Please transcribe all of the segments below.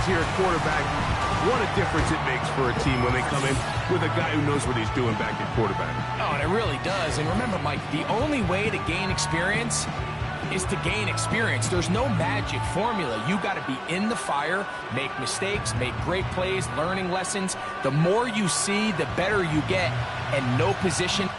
says here at quarterback, what a difference it makes for a team when they come in with a guy who knows what he's doing back at quarterback. Oh, and it really does. And remember, Mike, the only way to gain experience is to gain experience. There's no magic formula. You got to be in the fire, make mistakes, make great plays, learning lessons. The more you see, the better you get, and no position.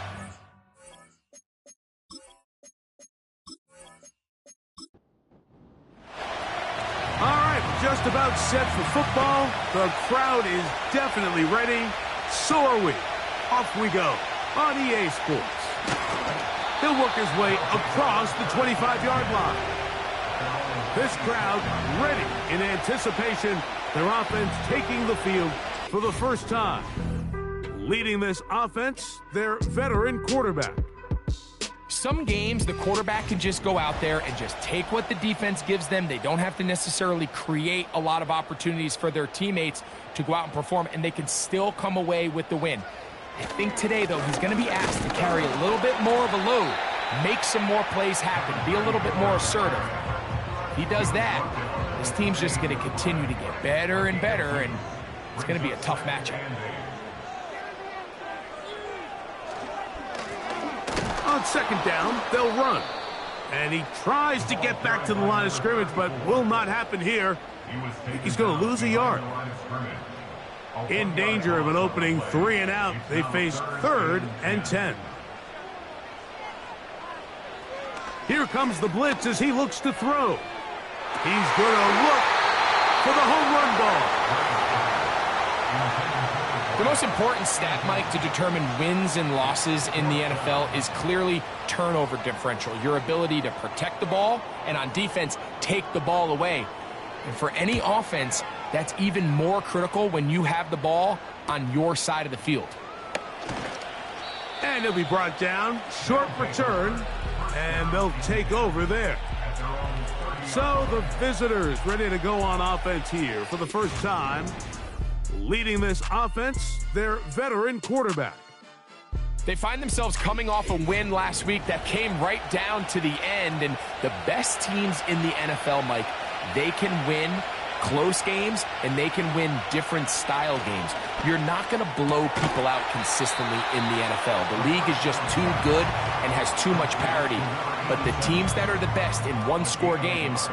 All right, just about set for football. The crowd is definitely ready. So are we. Off we go on EA Sports. He'll work his way across the 25-yard line. This crowd ready in anticipation. Their offense taking the field for the first time. Leading this offense, their veteran quarterback. Some games, the quarterback can just go out there and just take what the defense gives them. They don't have to necessarily create a lot of opportunities for their teammates to go out and perform, and they can still come away with the win. I think today, though, he's going to be asked to carry a little bit more of a load, make some more plays happen, be a little bit more assertive. If he does that, this team's just going to continue to get better and better, and it's going to be a tough matchup. On second down, they'll run. And he tries to get back to the line of scrimmage, but will not happen here. He's going to lose a yard. In danger of an opening 3 and out, they face 3rd and 10. Here comes the blitz as he looks to throw. He's going to look for the home run ball. The most important stat, Mike, to determine wins and losses in the NFL is clearly turnover differential, your ability to protect the ball and on defense take the ball away. And for any offense, that's even more critical when you have the ball on your side of the field. And he'll be brought down, short return, and they'll take over there. So the visitors ready to go on offense here for the first time. Leading this offense, their veteran quarterback. They find themselves coming off a win last week that came right down to the end, and the best teams in the NFL, Mike, they can win close games and they can win different style games. You're not going to blow people out consistently in the NFL. The league is just too good and has too much parity. But the teams that are the best in one-score games,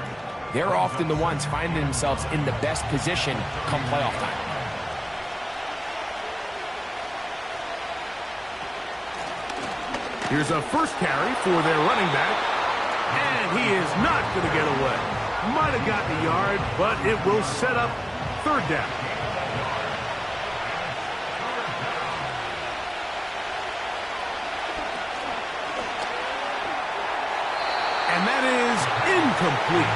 they're often the ones finding themselves in the best position come playoff time. Here's a first carry for their running back, and he is not going to get away. Might have gotten a yard, but it will set up 3rd down. And that is incomplete.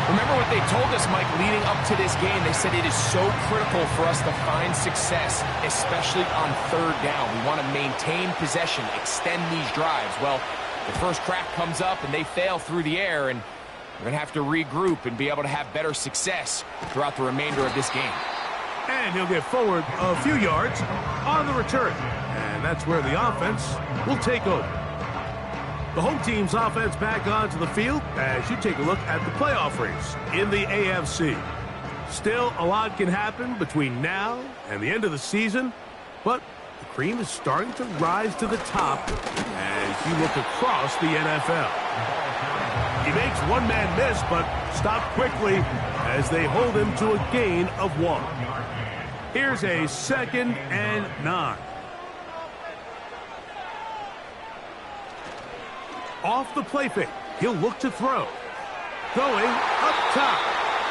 Remember what they told us, Mike, leading up to this game. They said it is so critical for us to find success, especially on 3rd down. We want to maintain possession, extend these drives. Well, the first crack comes up and they fail through the air, and we're going to have to regroup and be able to have better success throughout the remainder of this game. And he'll get forward a few yards on the return. And that's where the offense will take over. The home team's offense back onto the field as you take a look at the playoff race in the AFC. Still, a lot can happen between now and the end of the season, but the cream is starting to rise to the top as you look across the NFL. He makes one man miss, but stopped quickly as they hold him to a gain of 1. Here's a 2nd and 9. Off the play fake, he'll look to throw. Going up top.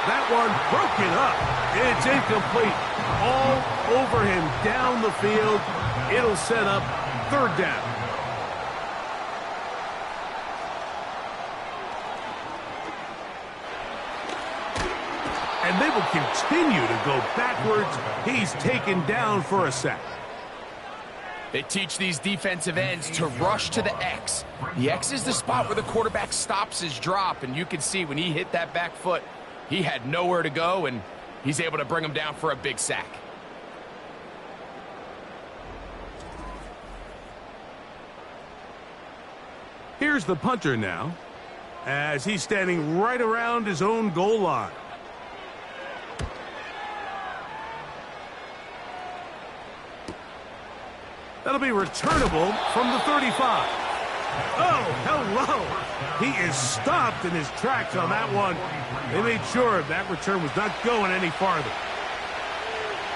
That one broken up. It's incomplete. All over him down the field. It'll set up 3rd down. And they will continue to go backwards. He's taken down for a sack. They teach these defensive ends to rush to the X. The X is the spot where the quarterback stops his drop, and you can see when he hit that back foot, he had nowhere to go, and he's able to bring him down for a big sack. Here's the punter now, as he's standing right around his own goal line. That'll be returnable from the 35. Oh, hello. He is stopped in his tracks on that one. They made sure that return was not going any farther.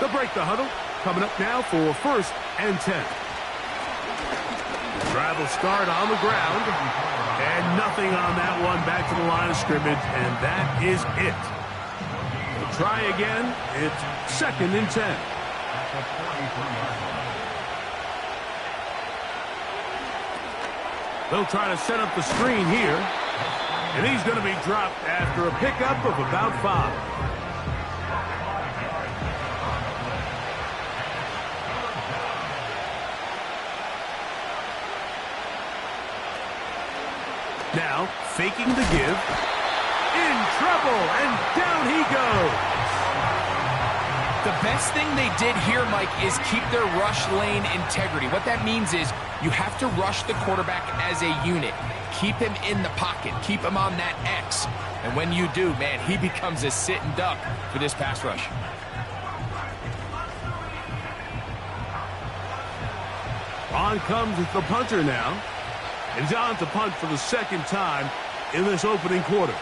They'll break the huddle. Coming up now for 1st and 10. The drive will start on the ground. And nothing on that one. Back to the line of scrimmage. And that is it. We'll try again. It's 2nd and 10. They'll try to set up the screen here. And he's going to be dropped after a pickup of about 5. Now, faking the give. In trouble, and down he goes. The best thing they did here, Mike, is keep their rush lane integrity. What that means is you have to rush the quarterback as a unit. Keep him in the pocket. Keep him on that X. And when you do, man, he becomes a sitting duck for this pass rush. On comes the punter now. And he's on to punt for the 2nd time in this opening quarter.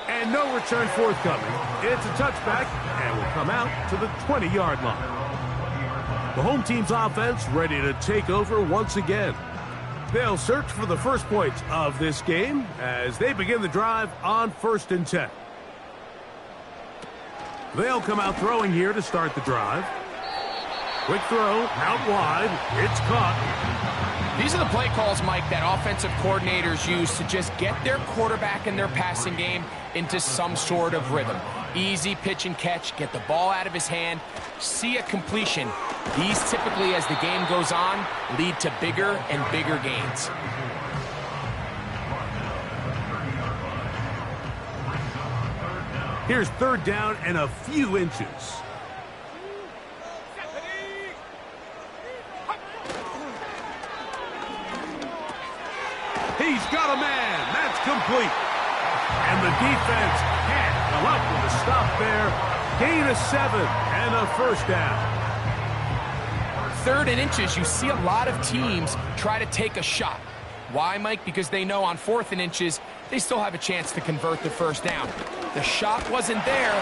And no return forthcoming. It's a touchback and will come out to the 20-yard line. The home team's offense ready to take over once again. They'll search for the first points of this game as they begin the drive on 1st and 10. They'll come out throwing here to start the drive. Quick throw, out wide, it's caught. These are the play calls, Mike, that offensive coordinators use to just get their quarterback and their passing game into some sort of rhythm. Easy pitch and catch, get the ball out of his hand, see a completion. These typically, as the game goes on, lead to bigger and bigger gains. Here's 3rd down and a few inches. He's got a man. That's complete. And the defense can't come up with a stop there. Gain of 7 and a 1st down. 3rd and inches, you see a lot of teams try to take a shot. Why, Mike? Because they know on 4th and inches, they still have a chance to convert the 1st down. The shot wasn't there,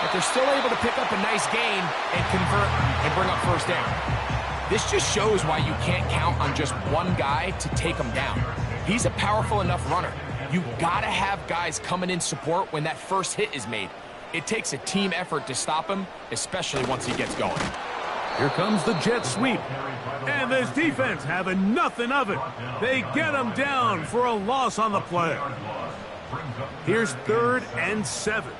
but they're still able to pick up a nice gain and convert and bring up 1st down. This just shows why you can't count on just one guy to take him down. He's a powerful enough runner. You gotta have guys coming in support when that first hit is made. It takes a team effort to stop him, especially once he gets going. Here comes the jet sweep. And this defense having nothing of it. They get him down for a loss on the play. Here's 3rd and 7.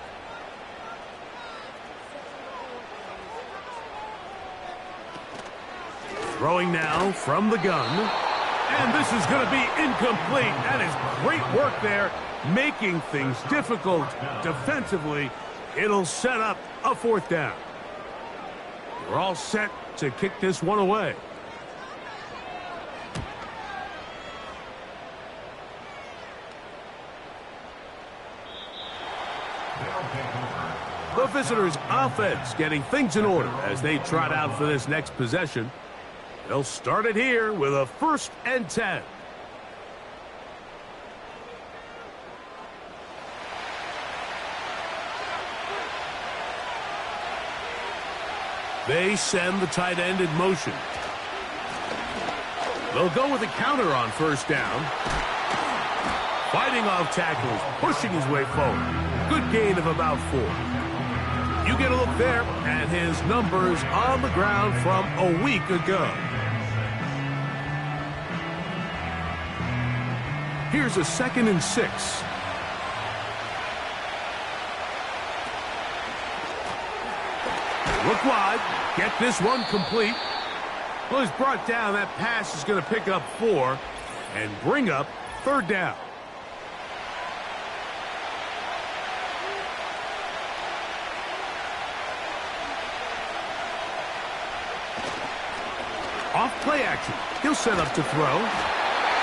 Throwing now from the gun. And this is going to be incomplete. That is great work there, making things difficult defensively. It'll set up a 4th down. We're all set to kick this one away. The visitors' offense getting things in order as they trot out for this next possession. They'll start it here with a 1st and 10. They send the tight end in motion. They'll go with a counter on 1st down. Fighting off tackles, pushing his way forward. Good gain of about 4. You get a look there at his numbers on the ground from a week ago. Here's a 2nd and 6. Look wide. Get this one complete. Well, he's brought down. That pass is going to pick up 4 and bring up 3rd down. Off play action. He'll set up to throw.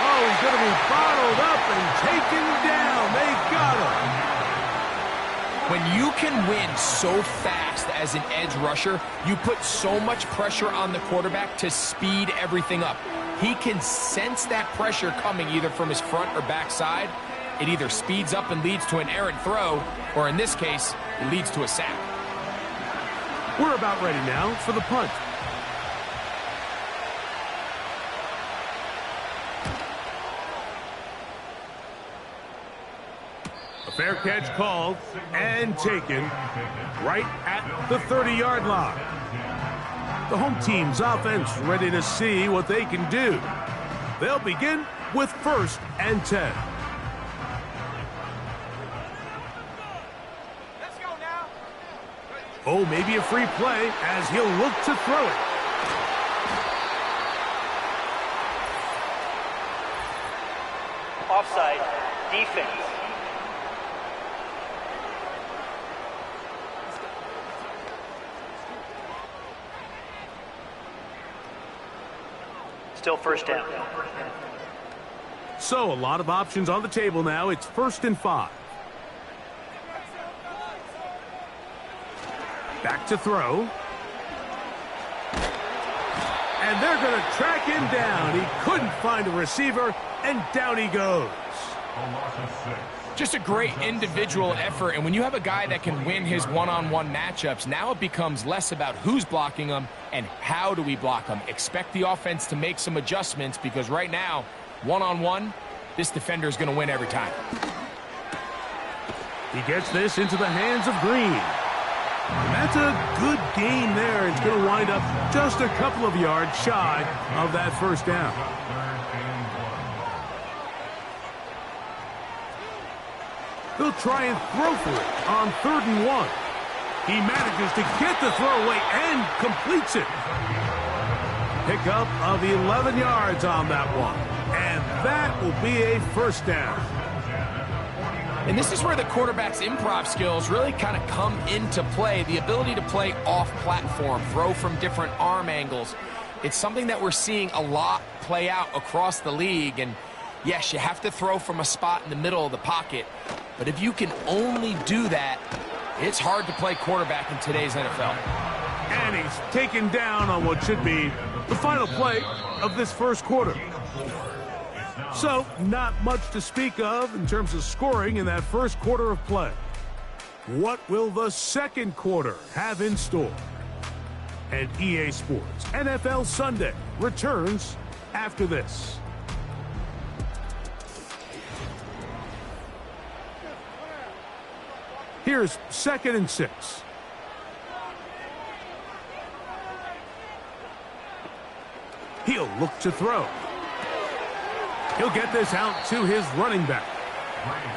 Oh, he's going to be bottled up and taken down. They got him. When you can win so fast as an edge rusher, you put so much pressure on the quarterback to speed everything up. He can sense that pressure coming either from his front or back side. It either speeds up and leads to an errant throw, or in this case, it leads to a sack. We're about ready now for the punt. A fair catch called and taken right at the 30-yard line. The home team's offense ready to see what they can do. They'll begin with 1st and 10. Let's go now. Oh, maybe a free play as he'll look to throw it. Offside, defense. Still 1st down. So a lot of options on the table now. It's 1st and 5. Back to throw. And they're going to track him down. He couldn't find a receiver, and down he goes. Just a great individual effort, and when you have a guy that can win his one-on-one matchups, now it becomes less about who's blocking him and how do we block him. Expect the offense to make some adjustments because right now, one-on-one, this defender is going to win every time. He gets this into the hands of Green. And that's a good gain there. It's going to wind up just a couple of yards shy of that 1st down. They'll try and throw for it on 3rd and 1. He manages to get the throw away and completes it. Pickup of 11 yards on that one. And that will be a 1st down. And this is where the quarterback's improv skills really kind of come into play. The ability to play off-platform, throw from different arm angles. It's something that we're seeing a lot play out across the league. And yes, you have to throw from a spot in the middle of the pocket. But if you can only do that, it's hard to play quarterback in today's NFL. And he's taken down on what should be the final play of this 1st quarter. So, not much to speak of in terms of scoring in that 1st quarter of play. What will the 2nd quarter have in store? And EA Sports NFL Sunday returns after this. Here's 2nd and 6. He'll look to throw. He'll get this out to his running back.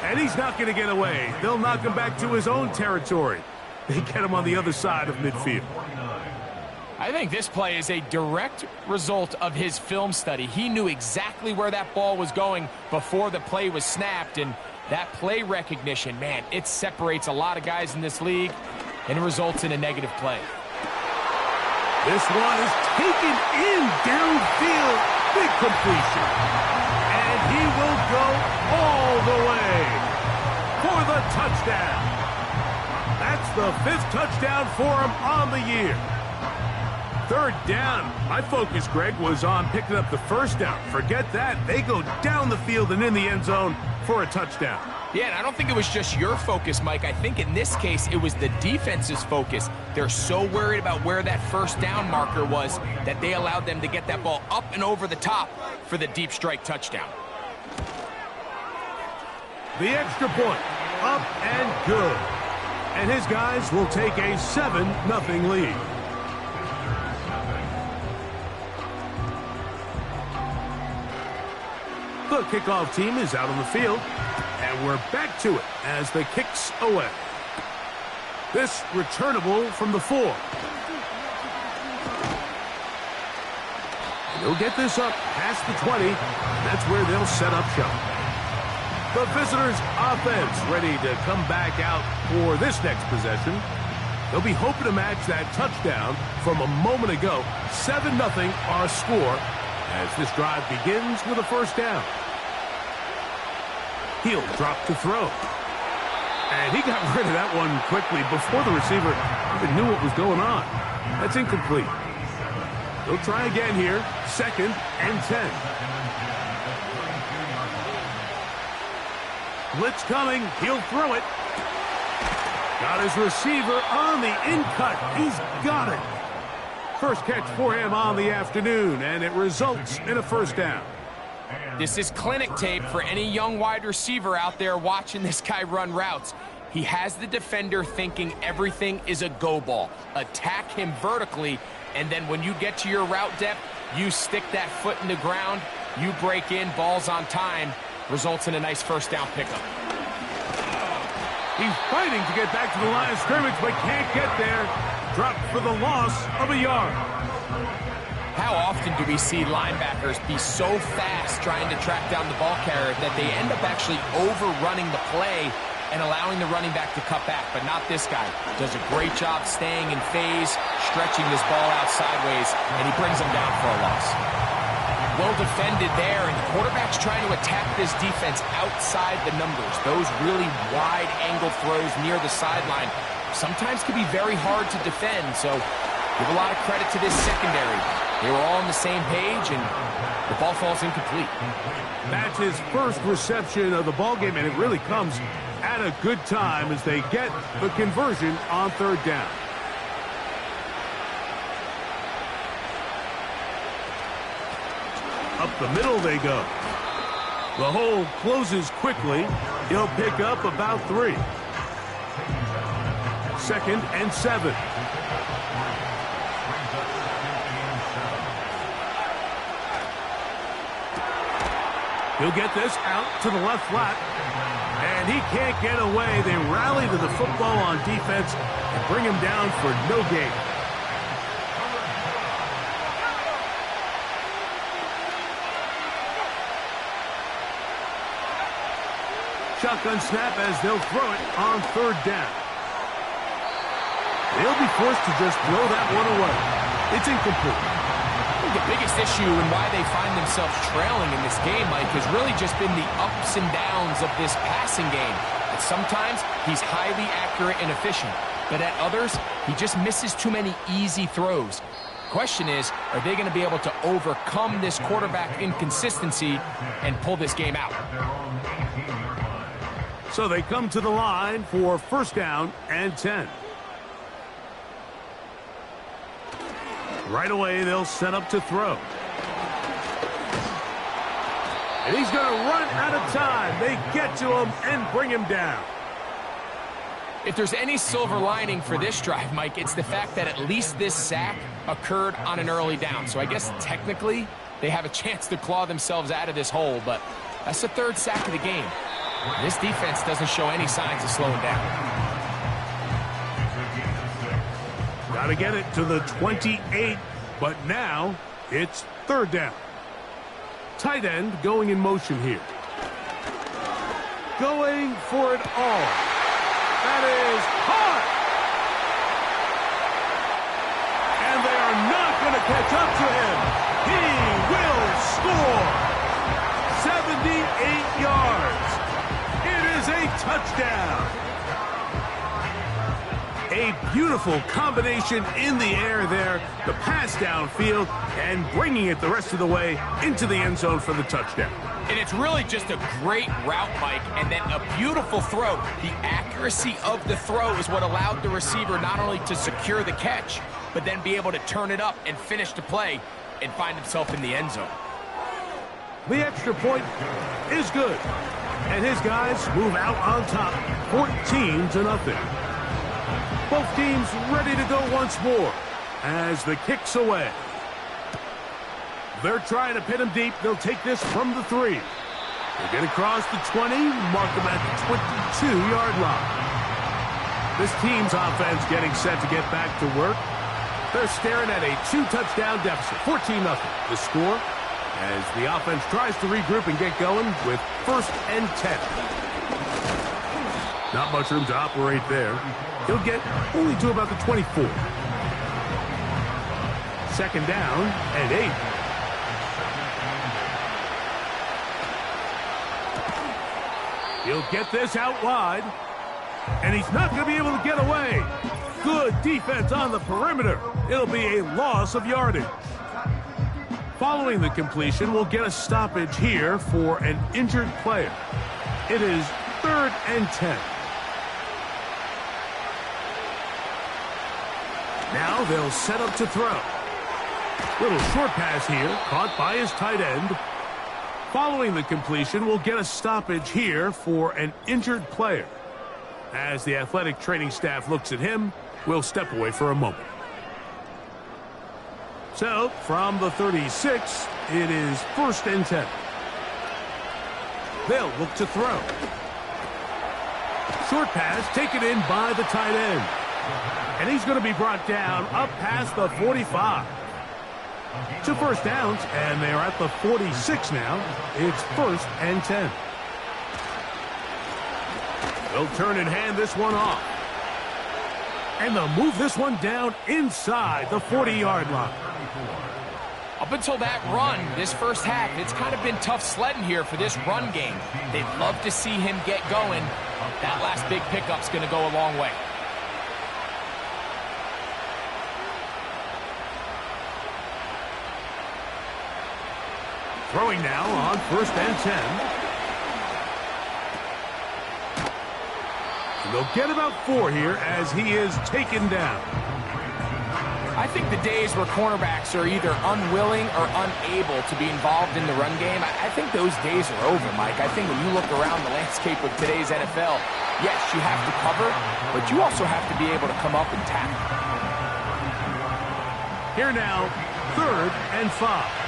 And he's not going to get away. They'll knock him back to his own territory. They get him on the other side of midfield. I think this play is a direct result of his film study. He knew exactly where that ball was going before the play was snapped, and that play recognition, man, it separates a lot of guys in this league and results in a negative play. This one is taken in downfield. Big completion. And he will go all the way for the touchdown. That's the 5th touchdown for him on the year. 3rd down. My focus, Greg, was on picking up the 1st down. Forget that. They go down the field and in the end zone for a touchdown. Yeah, and I don't think it was just your focus, Mike. I think in this case, it was the defense's focus. They're so worried about where that 1st down marker was that they allowed them to get that ball up and over the top for the deep strike touchdown. The extra point, up and good. And his guys will take a 7-0 lead. The kickoff team is out on the field, and we're back to it as the kick's away. This returnable from the 4. They'll get this up past the 20. That's where they'll set up shop. The visitors' offense ready to come back out for this next possession. They'll be hoping to match that touchdown from a moment ago. 7-0 our score as this drive begins with a 1st down. He'll drop to throw. And he got rid of that one quickly before the receiver even knew what was going on. That's incomplete. He'll try again here. 2nd and 10. Blitz coming. He'll throw it. Got his receiver on the in-cut. He's got it. First catch for him on the afternoon, and it results in a first down. This is clinic tape for any young wide receiver out there watching this guy run routes. He has the defender thinking everything is a go ball. Attack him vertically, and then when you get to your route depth, you stick that foot in the ground, you break in, balls on time, results in a nice first down pickup. He's fighting to get back to the line of scrimmage, but can't get there. Dropped for the loss of a yard. How often do we see linebackers be so fast trying to track down the ball carrier that they end up actually overrunning the play and allowing the running back to cut back? But not this guy. Does a great job staying in phase, stretching this ball out sideways, and he brings him down for a loss. Well defended there, and the quarterback's trying to attack this defense outside the numbers. Those really wide angle throws near the sideline sometimes can be very hard to defend, so give a lot of credit to this secondary. They were all on the same page, and the ball falls incomplete. That's his first reception of the ballgame, and it really comes at a good time as they get the conversion on 3rd down. Up the middle they go. The hole closes quickly. He'll pick up about 3. 2nd and 7. He'll get this out to the left flat. And he can't get away. They rally to the football on defense and bring him down for no gain. Shotgun snap as they'll throw it on 3rd down. They'll be forced to just throw that one away. It's incomplete. I think the biggest issue and why they find themselves trailing in this game, Mike, has really just been the ups and downs of this passing game. And sometimes he's highly accurate and efficient, but at others, he just misses too many easy throws. Question is, are they going to be able to overcome this quarterback inconsistency and pull this game out? So they come to the line for 1st down and 10. Right away, they'll set up to throw. And he's going to run out of time. They get to him and bring him down. If there's any silver lining for this drive, Mike, it's the fact that at least this sack occurred on an early down. So I guess technically they have a chance to claw themselves out of this hole, but that's the 3rd sack of the game. This defense doesn't show any signs of slowing down. Got to get it to the 28, but now it's 3rd down. Tight end going in motion here. Going for it all. That is hard. And they are not going to catch up to him. He will score. 78 yards. It is a touchdown. A beautiful combination in the air there. The pass downfield and bringing it the rest of the way into the end zone for the touchdown. And it's really just a great route, Mike, and then a beautiful throw. The accuracy of the throw is what allowed the receiver not only to secure the catch, but then be able to turn it up and finish the play and find himself in the end zone. The extra point is good. And his guys move out on top, 14-0. Both teams ready to go once more as the kick's away. They're trying to pin him deep. They'll take this from the 3. They get across the 20, mark them at the 22-yard line. This team's offense getting set to get back to work. They're staring at a 2-touchdown deficit, 14-0. The score as the offense tries to regroup and get going with 1st and 10. Not much room to operate there. He'll get only to about the 24. 2nd down and 8. He'll get this out wide. And he's not going to be able to get away. Good defense on the perimeter. It'll be a loss of yardage. Following the completion, we'll get a stoppage here for an injured player. It is 3rd and 10. Now they'll set up to throw. Little short pass here, caught by his tight end. Following the completion, we'll get a stoppage here for an injured player. As the athletic training staff looks at him, we'll step away for a moment. So, from the 36, it is 1st and 10. They'll look to throw. Short pass taken in by the tight end. And he's going to be brought down up past the 45. 2 first downs, and they're at the 46 now. It's 1st and 10. They'll turn and hand this one off. And they'll move this one down inside the 40-yard line. Up until that run, this first half, it's kind of been tough sledding here for this run game. They'd love to see him get going. That last big pickup's going to go a long way. Throwing now on 1st and 10. And they'll get about 4 here as he is taken down. I think the days where cornerbacks are either unwilling or unable to be involved in the run game, I think those days are over, Mike. I think when you look around the landscape of today's NFL, yes, you have to cover, but you also have to be able to come up and tackle. Here now, 3rd and 5.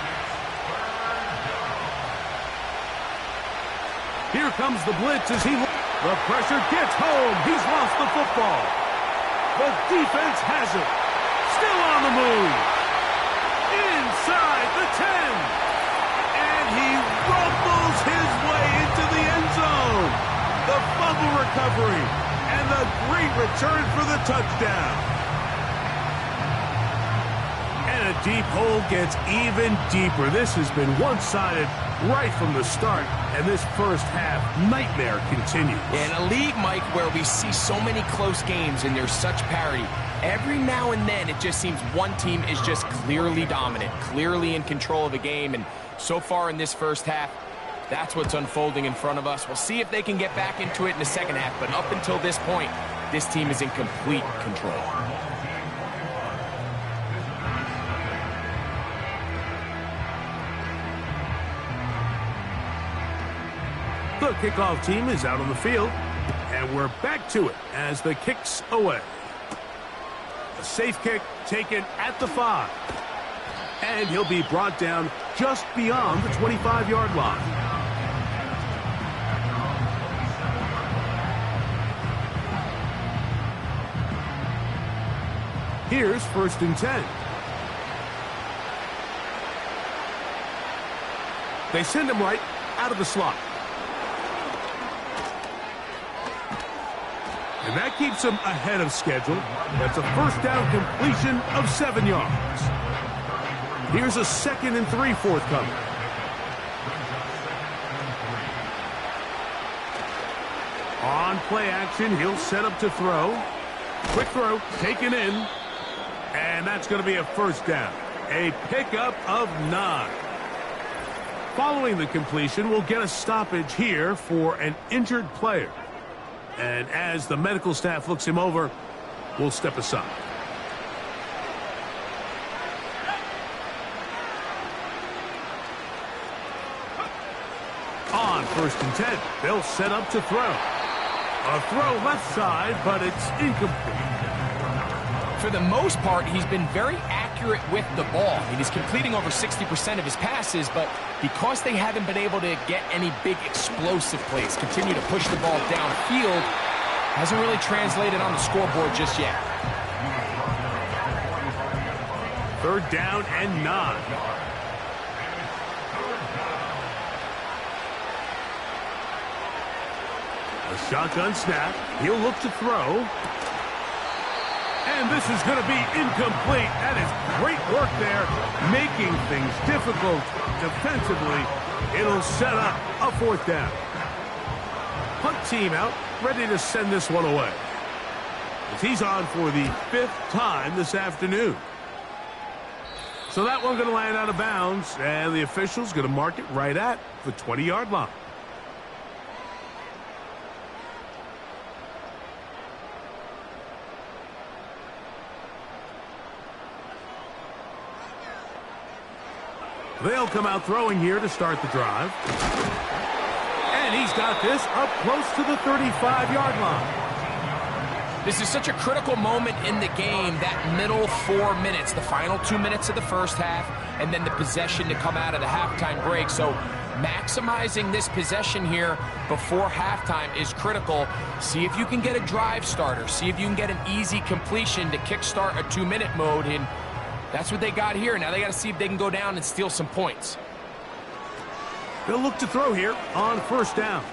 Here comes the blitz as the pressure gets home. He's lost the football. The defense has it. Still on the move. Inside the 10. And he rumbles his way into the end zone. The fumble recovery. And the great return for the touchdown. And a deep hole gets even deeper. This has been one-sided right from the start. And this first half nightmare continues. In a league, Mike, where we see so many close games and there's such parity, every now and then it just seems one team is just clearly dominant, clearly in control of the game. And so far in this first half, that's what's unfolding in front of us. We'll see if they can get back into it in the second half. But up until this point, this team is in complete control. The kickoff team is out on the field, and we're back to it as the kick's away. A safe kick taken at the 5. And he'll be brought down just beyond the 25-yard line. Here's 1st and 10. They send him right out of the slot. And that keeps him ahead of schedule. That's a 1st down completion of 7 yards. Here's a 2nd and 3 forthcoming. On play action, he'll set up to throw. Quick throw, taken in. And that's going to be a 1st down. A pickup of 9. Following the completion, we'll get a stoppage here for an injured player. And as the medical staff looks him over, we'll step aside. On 1st and 10, they'll set up to throw. A throw left side, but it's incomplete. For the most part, he's been very accurate with the ball. I mean, he's completing over 60% of his passes, but because they haven't been able to get any big explosive plays, continue to push the ball downfield, hasn't really translated on the scoreboard just yet. 3rd down and 9. A shotgun snap. He'll look to throw. And this is going to be incomplete. That is great work there, making things difficult defensively. It'll set up a 4th down. Punt team out. ready to send this one away. As he's on for the 5th time this afternoon. So that one going to land out of bounds, and the official's going to mark it right at the 20-yard line. They'll come out throwing here to start the drive. And he's got this up close to the 35-yard line. This is such a critical moment in the game, that middle 4 minutes, the final 2 minutes of the first half, and then the possession to come out of the halftime break. So maximizing this possession here before halftime is critical. See if you can get a drive starter. See if you can get an easy completion to kickstart a 2-minute mode, and that's what they got here. Now they got to see if they can go down and steal some points. They'll look to throw here on first down.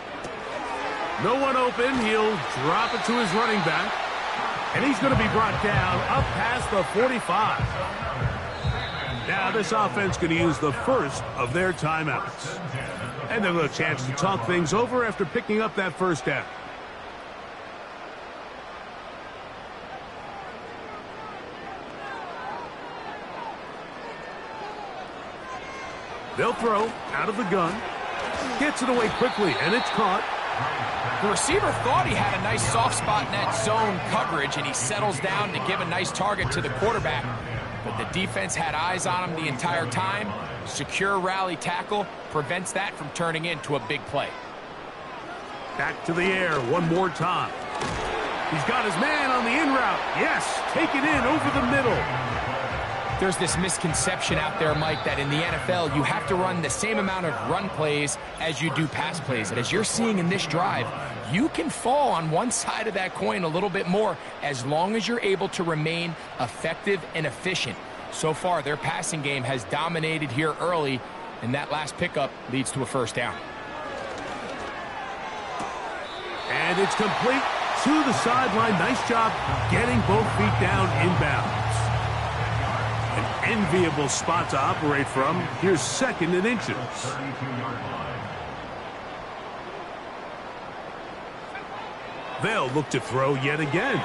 No one open. He'll drop it to his running back. And he's going to be brought down up past the 45. Now this offense going to use the first of their timeouts. And they'll have a chance to talk things over after picking up that first down. They'll throw out of the gun. Gets it away quickly, and it's caught. The receiver thought he had a nice soft spot in that zone coverage, and he settles down to give a nice target to the quarterback. But the defense had eyes on him the entire time. Secure rally tackle prevents that from turning into a big play. Back to the air one more time. He's got his man on the in route. Yes, take it in over the middle. There's this misconception out there, Mike, that in the NFL you have to run the same amount of run plays as you do pass plays. And as you're seeing in this drive, you can fall on one side of that coin a little bit more as long as you're able to remain effective and efficient. So far, their passing game has dominated here early, and that last pickup leads to a first down. And it's complete to the sideline. Nice job getting both feet down inbounds. An enviable spot to operate from. Here's 2nd and inches. They'll look to throw yet again.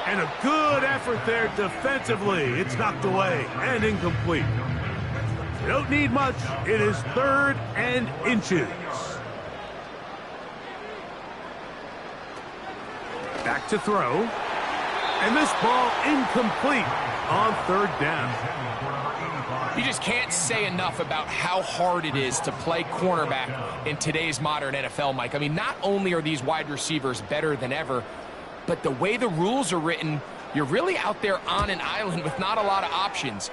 And a good effort there defensively. It's knocked away and incomplete. You don't need much. It is 3rd and inches. Back to throw. And this ball incomplete on 3rd down. You just can't say enough about how hard it is to play cornerback in today's modern NFL, Mike. I mean, not only are these wide receivers better than ever, but the way the rules are written, you're really out there on an island with not a lot of options.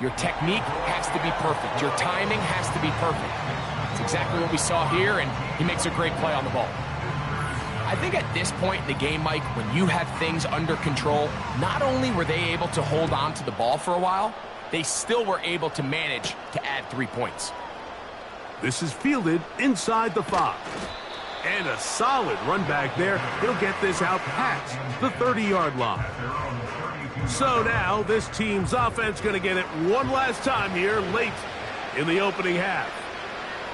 Your technique has to be perfect. Your timing has to be perfect. It's exactly what we saw here, and he makes a great play on the ball. I think at this point in the game, Mike, when you have things under control, not only were they able to hold on to the ball for a while, they still were able to manage to add 3 points. This is fielded inside the 5. And a solid run back there. He'll get this out past the 30-yard line. So now this team's offense going to get it one last time here late in the opening half.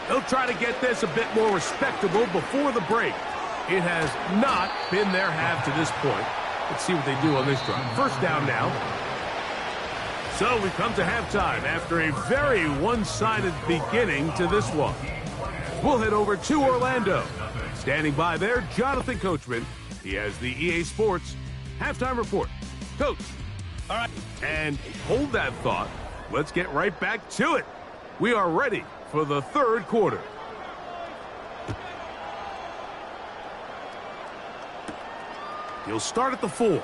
They'll try to get this a bit more respectable before the break. It has not been their half to this point. Let's see what they do on this drive. First down now. So we come to halftime after a very one-sided beginning to this one. We'll head over to Orlando. Standing by there, Jonathan Coachman. He has the EA Sports halftime report. Coach. All right. And hold that thought. Let's get right back to it. We are ready for the 3rd quarter. He'll start at the 4.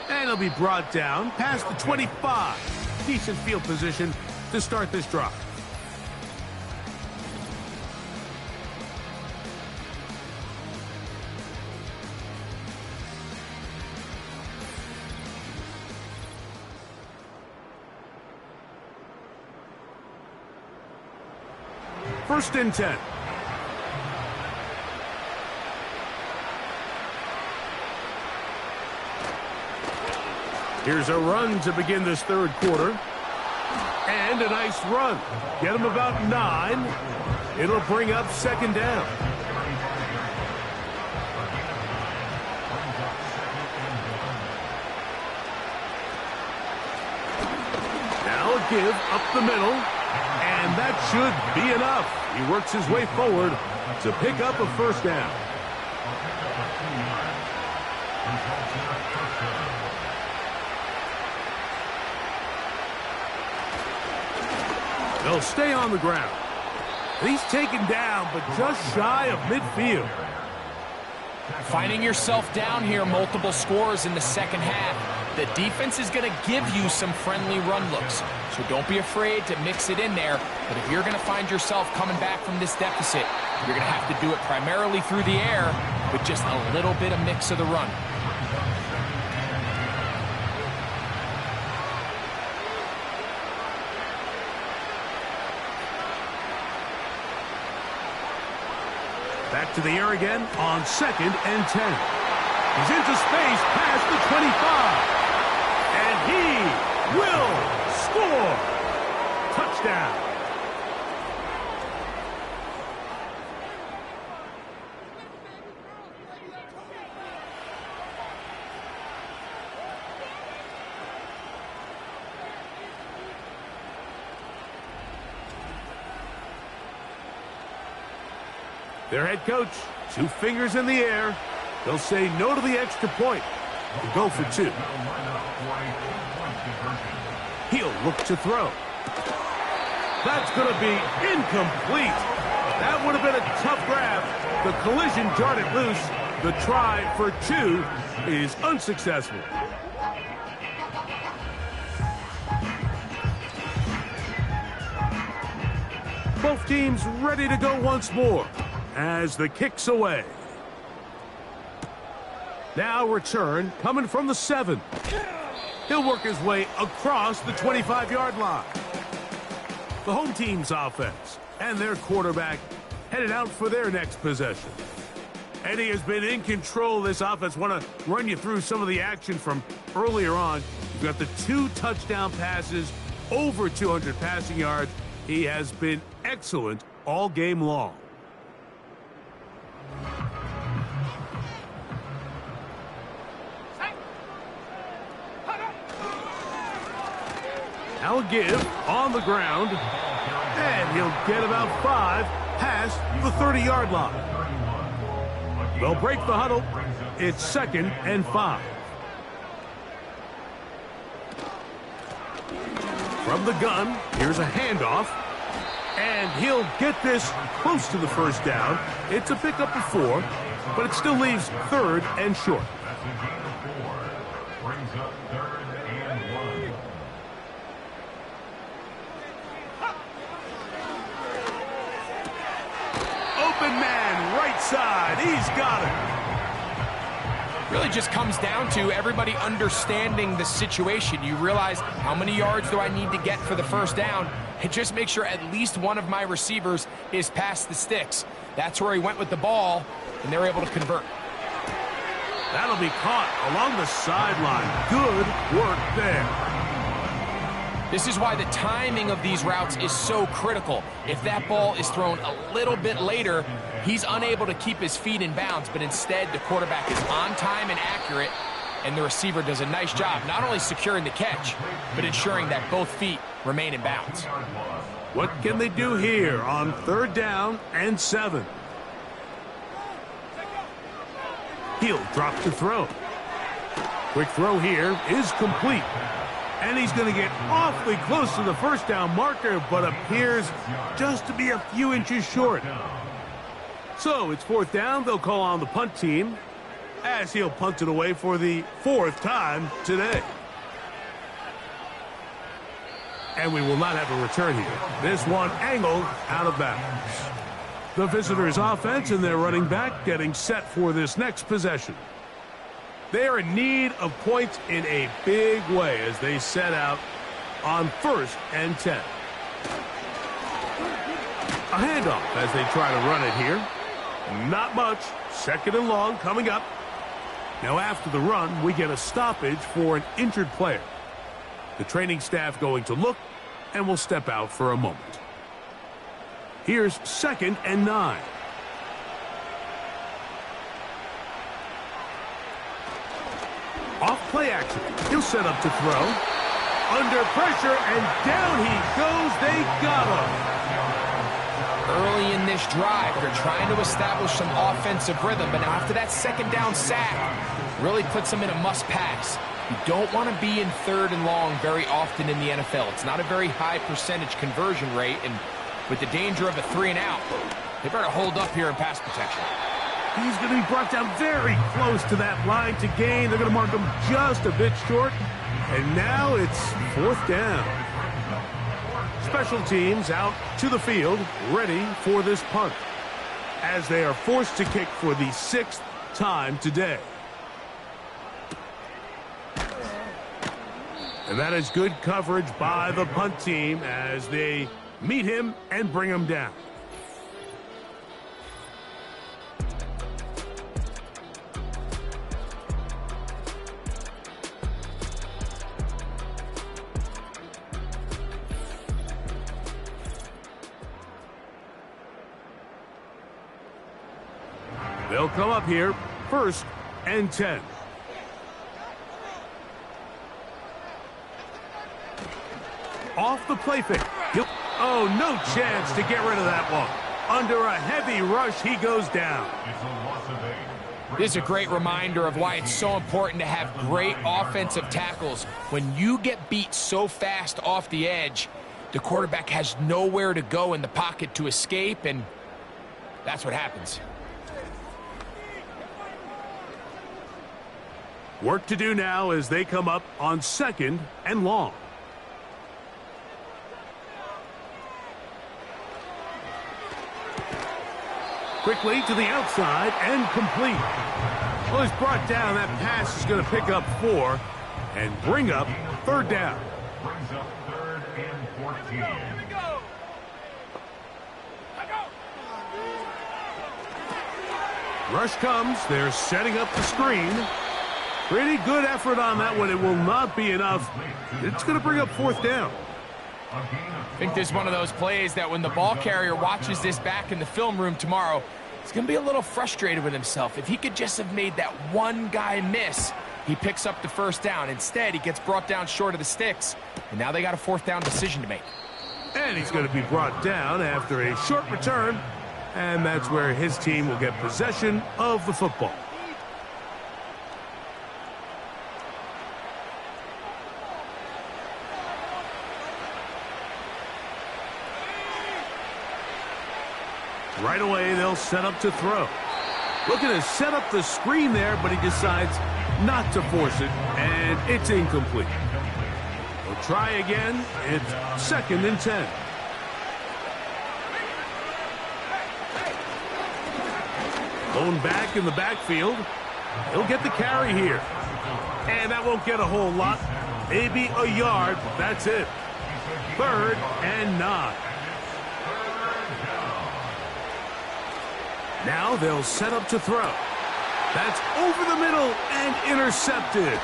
And he'll be brought down past the 25. Decent field position to start this drive. First and 10. Here's a run to begin this 3rd quarter. And a nice run. Get him about 9. It'll bring up 2nd down. give up the middle, and that should be enough. He works his way forward to pick up a first down. They'll stay on the ground. He's taken down, but just shy of midfield. Finding yourself down here multiple scores in the second half, the defense is going to give you some friendly run looks. So don't be afraid to mix it in there. But if you're going to find yourself coming back from this deficit, you're going to have to do it primarily through the air with just a little bit of mix of the run. Back to the air again on 2nd and 10. He's into space past the 25. And he will score. Touchdown. Their head coach, 2 fingers in the air. They'll say no to the extra point and go for 2. He'll look to throw. That's going to be incomplete. That would have been a tough grab. The collision jarred it loose. The try for 2 is unsuccessful. Both teams ready to go once more as the kick's away. Now return coming from the 7. He'll work his way across the 25-yard line. The home team's offense and their quarterback headed out for their next possession. Eddie has been in control of this offense. Want to run you through some of the action from earlier on. You've got the 2 touchdown passes, over 200 passing yards. He has been excellent all game long. Now a give on the ground, and he'll get about 5 past the 30-yard line. They'll break the huddle. It's 2nd and 5. From the gun, here's a handoff, and he'll get this close to the first down. It's a pickup of 4, but it still leaves 3rd and short. Open man, right side. He's got it. Really just comes down to everybody understanding the situation. You realize how many yards do I need to get for the first down, and just make sure at least one of my receivers is past the sticks. That's where he went with the ball, and they're able to convert. That'll be caught along the sideline. Good work there. This is why the timing of these routes is so critical. If that ball is thrown a little bit later, he's unable to keep his feet in bounds, but instead the quarterback is on time and accurate, and the receiver does a nice job not only securing the catch, but ensuring that both feet remain in bounds. What can they do here on 3rd down and 7? He'll drop to throw. Quick throw here is complete. And he's going to get awfully close to the first down marker, but appears just to be a few inches short. So it's 4th down. They'll call on the punt team as he'll punt it away for the 4th time today. And we will not have a return here. This one angled out of bounds. The visitors' offense and their running back getting set for this next possession. They are in need of points in a big way as they set out on 1st and 10. A handoff as they try to run it here. Not much. 2nd and long coming up. Now after the run, we get a stoppage for an injured player. The training staff going to look and will step out for a moment. Here's 2nd and 9. Off play action. He'll set up to throw. under pressure, and down he goes. They got him. Early in this drive, they're trying to establish some offensive rhythm, but now after that second down sack, really puts them in a must-pass. You don't want to be in 3rd and long very often in the NFL. It's not a very high percentage conversion rate, and with the danger of a 3-and-out, they better hold up here in pass protection. He's going to be brought down very close to that line to gain. They're going to mark him just a bit short, and now it's 4th down. Special teams out to the field, ready for this punt, as they are forced to kick for the 6th time today. And that is good coverage by the punt team as they meet him and bring him down. They'll come up here, 1st and 10. Off the play fake. Oh, no chance to get rid of that one. Under a heavy rush, he goes down. This is a great reminder of why it's so important to have great offensive tackles. When you get beat so fast off the edge, the quarterback has nowhere to go in the pocket to escape, and that's what happens. Work to do now as they come up on 2nd and long. Quickly to the outside and complete. Well, he's brought down. That pass is going to pick up 4 and bring up 3rd down. Brings up 3rd and 14. Rush comes. They're setting up the screen. Pretty good effort on that one. It will not be enough. It's going to bring up 4th down. I think this is one of those plays that when the ball carrier watches this back in the film room tomorrow, he's going to be a little frustrated with himself. If he could just have made that one guy miss, he picks up the 1st down. Instead, he gets brought down short of the sticks, and now they got a 4th down decision to make. And he's going to be brought down after a short return, and that's where his team will get possession of the football. Right away, they'll set up to throw. Looking to set up the screen there, but he decides not to force it, and it's incomplete. We'll try again. It's 2nd and 10. Going back in the backfield. He'll get the carry here. And that won't get a whole lot. Maybe a yard. That's it. 3rd and 9. Now they'll set up to throw. That's over the middle and intercepted.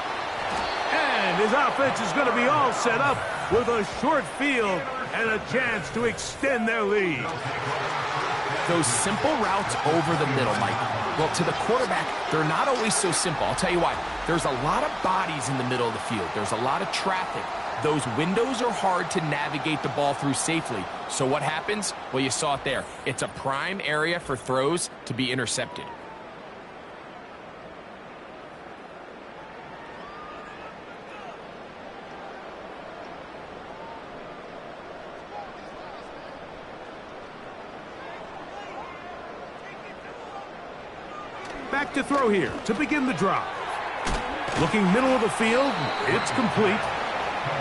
And his offense is going to be all set up with a short field and a chance to extend their lead. Those simple routes over the middle, Mike. Well, to the quarterback, they're not always so simple. I'll tell you why. There's a lot of bodies in the middle of the field. There's a lot of traffic. Those windows are hard to navigate the ball through safely. So what happens? Well, you saw it there. It's a prime area for throws to be intercepted. Back to throw here to begin the drive. Looking middle of the field, it's complete.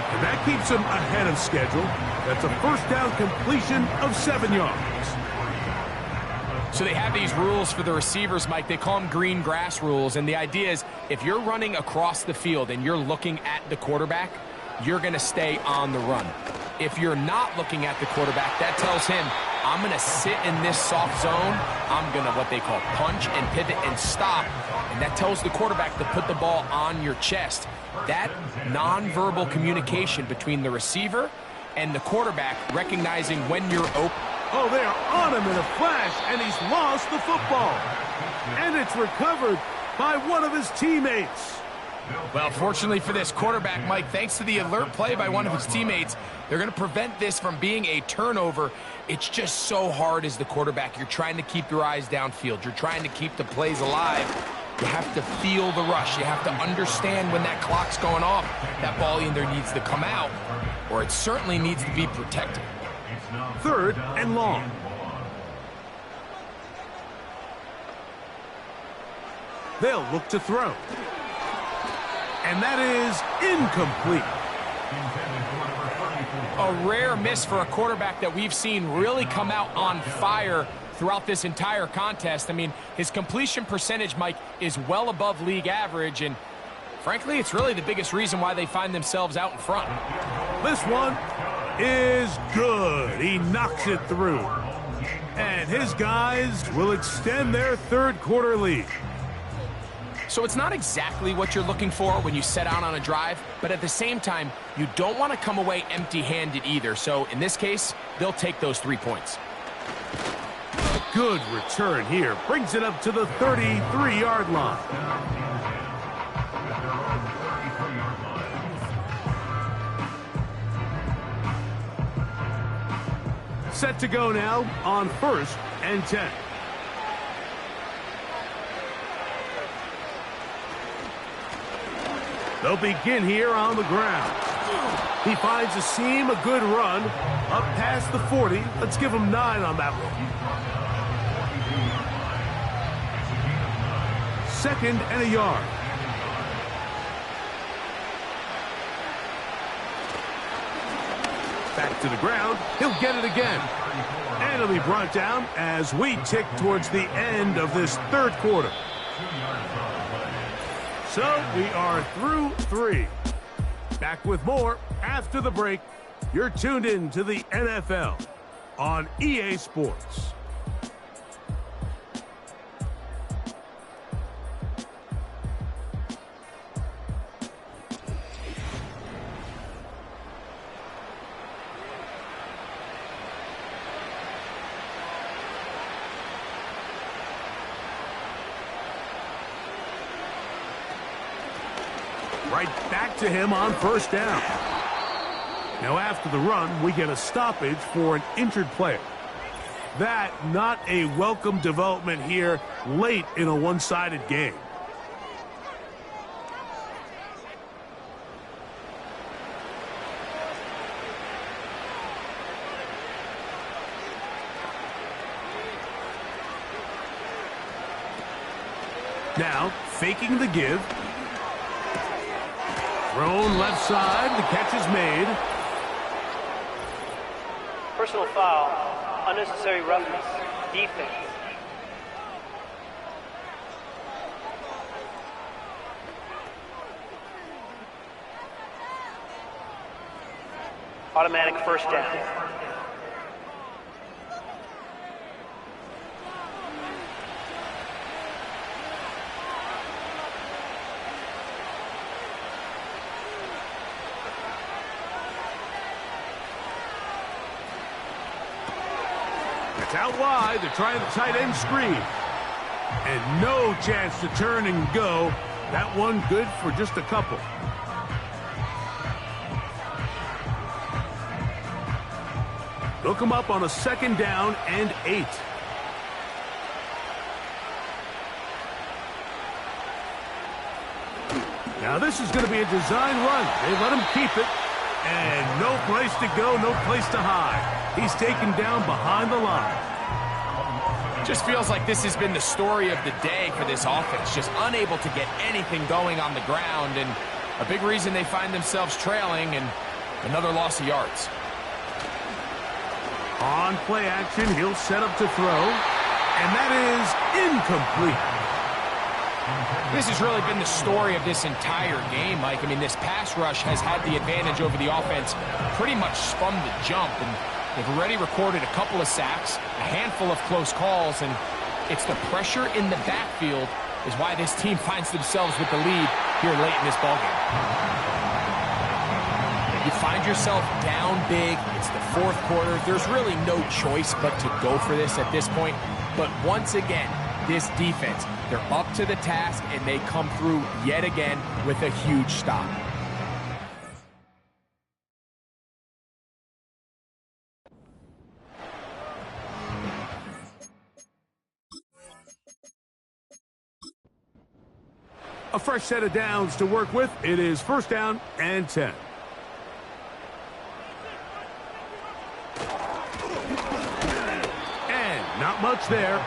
And that keeps him ahead of schedule. That's a 1st down completion of 7 yards. So they have these rules for the receivers, Mike. They call them green grass rules. And the idea is if you're running across the field and you're looking at the quarterback, you're going to stay on the run. If you're not looking at the quarterback, that tells him, I'm going to sit in this soft zone. I'm going to what they call punch and pivot and stop. And that tells the quarterback to put the ball on your chest. That nonverbal communication between the receiver and the quarterback, recognizing when you're open. Oh, they are on him in a flash, and he's lost the football. And it's recovered by one of his teammates. Well, fortunately for this quarterback, Mike, thanks to the alert play by one of his teammates, they're going to prevent this from being a turnover. It's just so hard as the quarterback. You're trying to keep your eyes downfield. You're trying to keep the plays alive. You have to feel the rush. You have to understand when that clock's going off. That ball either needs to come out, or it certainly needs to be protected. 3rd and long. They'll look to throw. And that is incomplete. A rare miss for a quarterback that we've seen really come out on fire throughout this entire contest. I mean, his completion percentage, Mike, is well above league average, and frankly, it's really the biggest reason why they find themselves out in front. This one is good. He knocks it through. And his guys will extend their 3rd quarter lead. So it's not exactly what you're looking for when you set out on a drive, but at the same time, you don't want to come away empty-handed either. So in this case, they'll take those 3 points. Good return here. Brings it up to the 33-yard line. Set to go now on 1st and 10. They'll begin here on the ground. He finds a seam, a good run, up past the 40. Let's give him 9 on that one. 2nd and a yard. Back to the ground. He'll get it again. And it'll be brought down as we tick towards the end of this 3rd quarter. So we are through 3. Back with more after the break. You're tuned in to the NFL on EA Sports. Right back to him on 1st down. Now after the run, we get a stoppage for an injured player. That not a welcome development here late in a one-sided game. Now, faking the give. Thrown left side. The catch is made. Personal foul. Unnecessary roughness. Defense. Automatic 1st down. It's out wide. They're trying the tight end screen. And no chance to turn and go. That one good for just a couple. Look him up on a 2nd down and 8. Now this is going to be a design run. They let him keep it. And no place to go, no place to hide. He's taken down behind the line. Just feels like this has been the story of the day for this offense. Just unable to get anything going on the ground. And a big reason they find themselves trailing and another loss of yards. On play action, he'll set up to throw. And that is incomplete. This has really been the story of this entire game, Mike. I mean, this pass rush has had the advantage over the offense pretty much from the jump. And they've already recorded a couple of sacks, a handful of close calls, and it's the pressure in the backfield is why this team finds themselves with the lead here late in this ballgame. You find yourself down big. It's the 4th quarter. There's really no choice but to go for this at this point. But once again, this defense. They're up to the task, and they come through yet again with a huge stop. A fresh set of downs to work with. It is first down and 10. And not much there.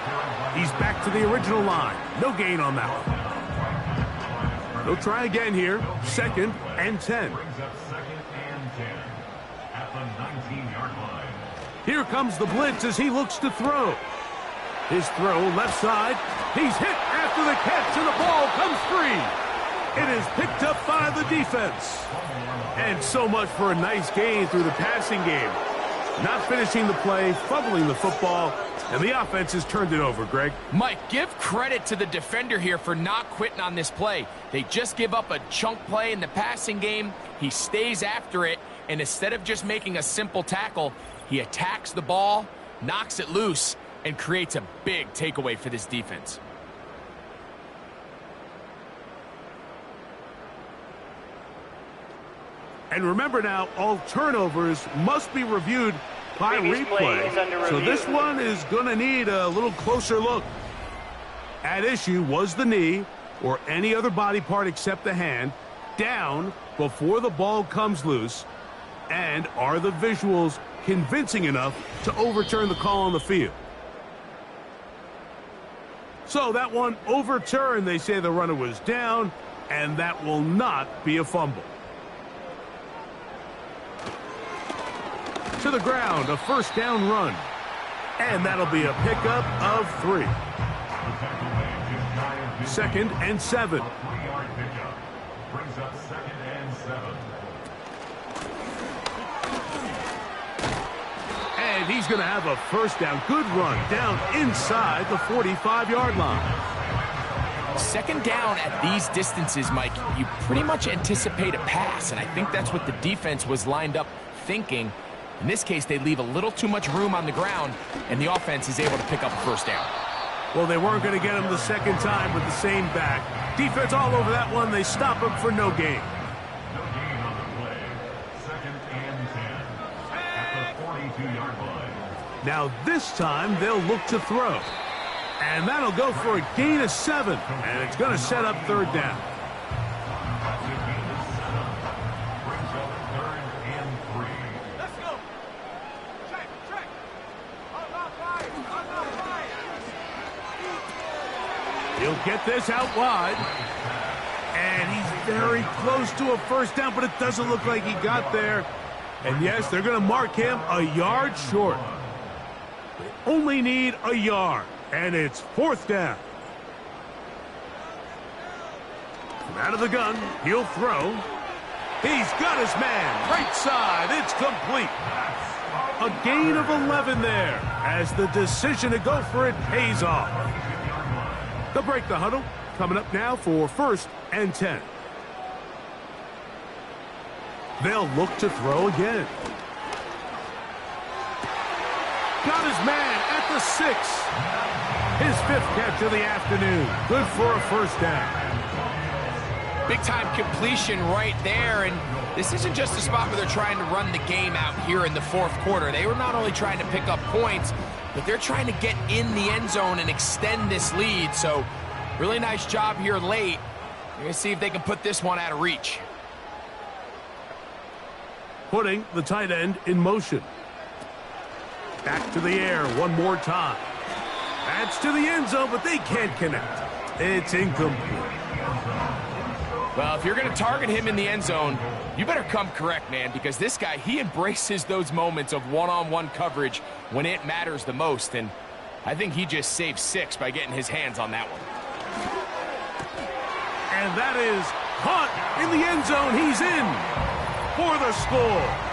He's back to the original line. No gain on that one. They'll try again here. Second and 10. Here comes the blitz as he looks to throw. His throw left side. He's hit after the catch, and the ball comes free. It is picked up by the defense. And so much for a nice gain through the passing game. Not finishing the play, fumbling the football, and the offense has turned it over, Greg. Mike, give credit to the defender here for not quitting on this play. They just give up a chunk play in the passing game. He stays after it, and instead of just making a simple tackle, he attacks the ball, knocks it loose, and creates a big takeaway for this defense. And remember now, all turnovers must be reviewed by replay. So this one is going to need a little closer look. At issue was the knee or any other body part except the hand down before the ball comes loose. And are the visuals convincing enough to overturn the call on the field? So that one overturned. They say the runner was down, and that will not be a fumble. To the ground, a first down run. And that'll be a pickup of 3. Second and 7. Brings up second and 7. And he's going to have a first down. Good run down inside the 45-yard line. Second down at these distances, Mike, you pretty much anticipate a pass, and I think that's what the defense was lined up thinking. In this case, they leave a little too much room on the ground, and the offense is able to pick up a first down. Well, they weren't going to get him the second time with the same back. Defense all over that one. They stop him for no gain. No gain on the play. Second and 10 at the 42-yard line. Now this time they'll look to throw. And that'll go for a gain of 7. And it's going to set up third down. Brings up third and 3. Let's go. Check. He'll get this out wide. And he's very close to a first down, but it doesn't look like he got there. And yes, they're going to mark him a yard short. They only need a yard, and it's fourth down. From out of the gun, he'll throw. He's got his man, right side, it's complete. A gain of 11 there, as the decision to go for it pays off. They'll break the huddle, coming up now for first and 10. They'll look to throw again. Got his man at the 6. His 5th catch of the afternoon. Good for a first down. Big-time completion right there, and this isn't just a spot where they're trying to run the game out here in the fourth quarter. They were not only trying to pick up points, but they're trying to get in the end zone and extend this lead. So, really nice job here late. We're going to see if they can put this one out of reach. Putting the tight end in motion. Back to the air one more time. That's to the end zone, but they can't connect. It's incomplete. Well, if you're going to target him in the end zone, you better come correct, man, because this guy, he embraces those moments of one-on-one coverage when it matters the most, and I think he just saved 6 by getting his hands on that one. And that is caught in the end zone. He's in for the score.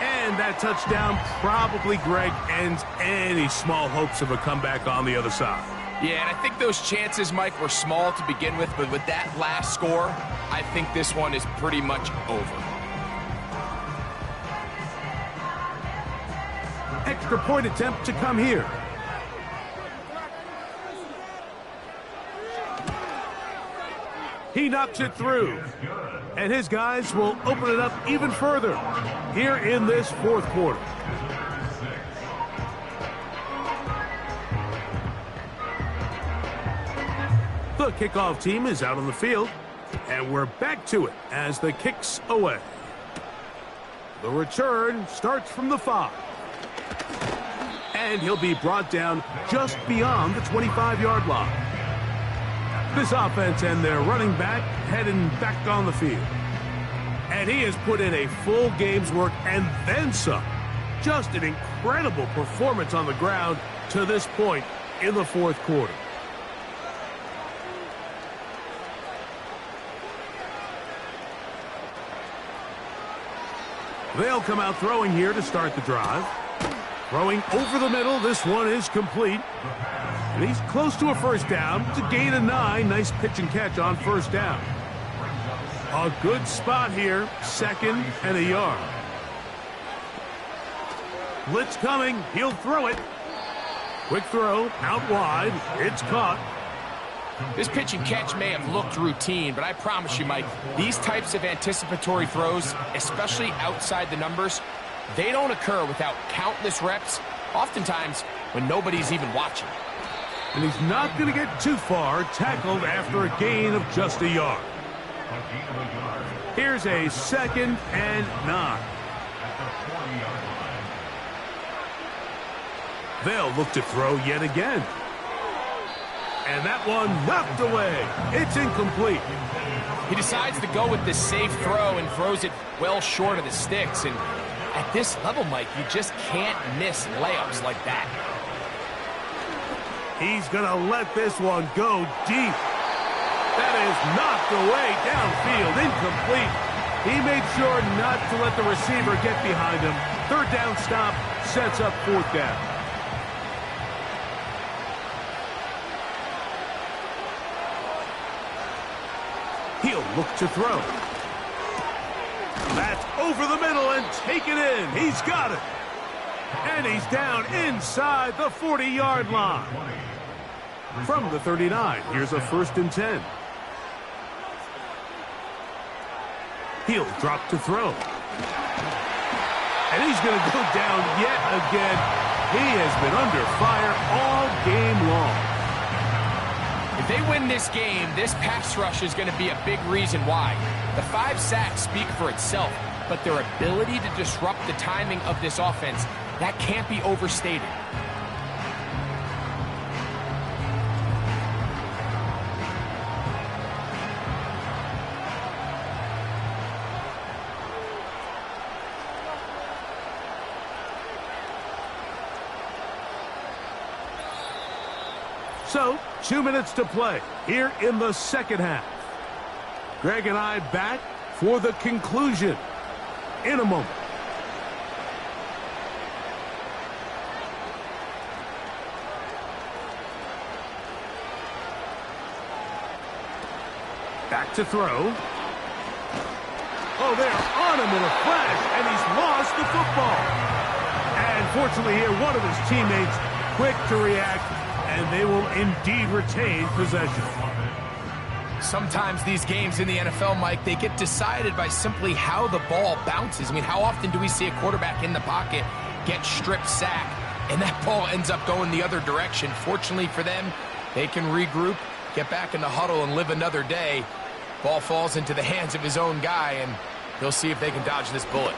And that touchdown probably, Greg, ends any small hopes of a comeback on the other side. Yeah, and I think those chances, Mike, were small to begin with, but with that last score, I think this one is pretty much over. Extra point attempt to come here. He knocks it through. And his guys will open it up even further here in this fourth quarter. The kickoff team is out on the field. And we're back to it as the kick's away. The return starts from the 5. And he'll be brought down just beyond the 25-yard line. This offense and their running back heading back on the field. And he has put in a full game's work and then some. Just an incredible performance on the ground to this point in the fourth quarter. They'll come out throwing here to start the drive. Throwing over the middle. This one is complete. And he's close to a first down. It's a gain of 9. Nice pitch and catch on first down. A good spot here. 2nd and a yard. Blitz coming. He'll throw it. Quick throw. Out wide. It's caught. This pitch and catch may have looked routine, but I promise you, Mike, these types of anticipatory throws, especially outside the numbers, they don't occur without countless reps, oftentimes when nobody's even watching. And he's not going to get too far, tackled after a gain of just a yard. Here's a 2nd and 9. They'll look to throw yet again. And that one knocked away. It's incomplete. He decides to go with the safe throw and throws it well short of the sticks. And at this level, Mike, you just can't miss layups like that. He's going to let this one go deep. That is knocked away downfield, incomplete. He made sure not to let the receiver get behind him. Third down stop sets up fourth down. He'll look to throw. That's over the middle and taken in. He's got it. And he's down inside the 40-yard line. From the 39, here's a 1st and 10. He'll drop to throw. And he's going to go down yet again. He has been under fire all game long. If they win this game, this pass rush is going to be a big reason why. The 5 sacks speak for itself, but their ability to disrupt the timing of this offense, that can't be overstated. So, 2 minutes to play here in the second half. Greg and I back for the conclusion in a moment. Back to throw. Oh, they're on him in a flash, and he's lost the football. And fortunately here, one of his teammates quick to react, and they will indeed retain possession. Sometimes these games in the NFL, Mike, they get decided by simply how the ball bounces. I mean, how often do we see a quarterback in the pocket get strip sacked, and that ball ends up going the other direction? Fortunately for them, they can regroup, get back in the huddle, and live another day. Ball falls into the hands of his own guy, and he'll see if they can dodge this bullet.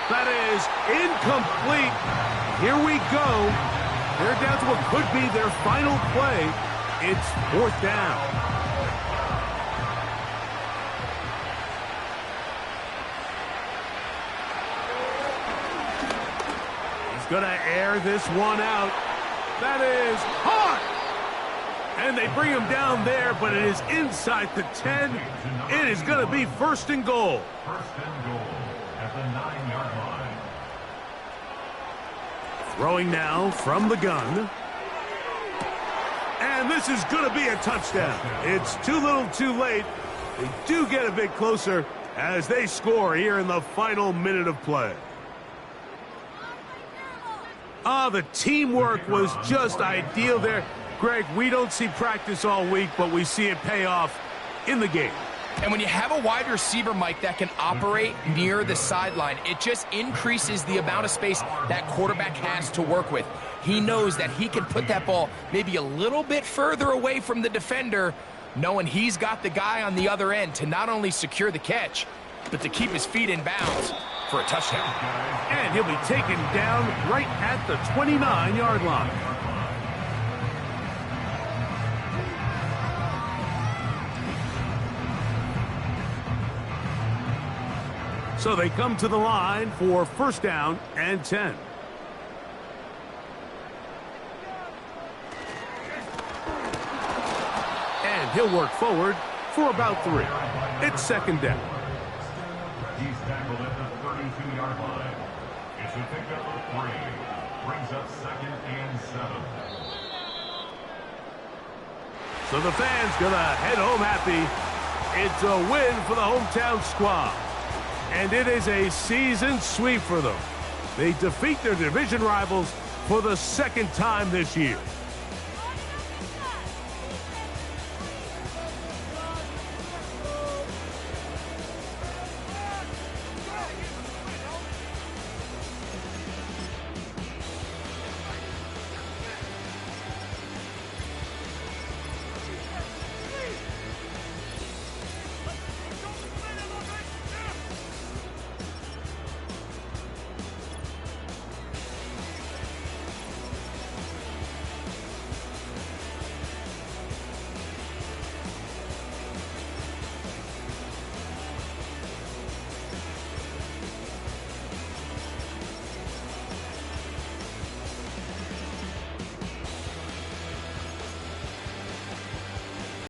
That is incomplete. Here we go. They're down to what could be their final play. It's fourth down. He's going to air this one out. That is hot. And they bring him down there, but it is inside the 10. It is going to be 1st and goal. 1st and goal at the 9-yard line. Throwing now from the gun. And this is going to be a touchdown. It's too little too late. They do get a bit closer as they score here in the final minute of play. The teamwork was just ideal there. Greg, we don't see practice all week, but we see it pay off in the game. And when you have a wide receiver, Mike, that can operate near the sideline, it just increases the amount of space that quarterback has to work with. He knows that he can put that ball maybe a little bit further away from the defender, knowing he's got the guy on the other end to not only secure the catch, but to keep his feet in bounds for a touchdown. And he'll be taken down right at the 29-yard line. So they come to the line for first down and 10. And he'll work forward for about 3. It's second down. He's tackled at the 32-yard line. It's a pickup of 3. Brings up second and 7. So the fans gonna head home happy. It's a win for the hometown squad. And it is a season sweep for them. They defeat their division rivals for the second time this year.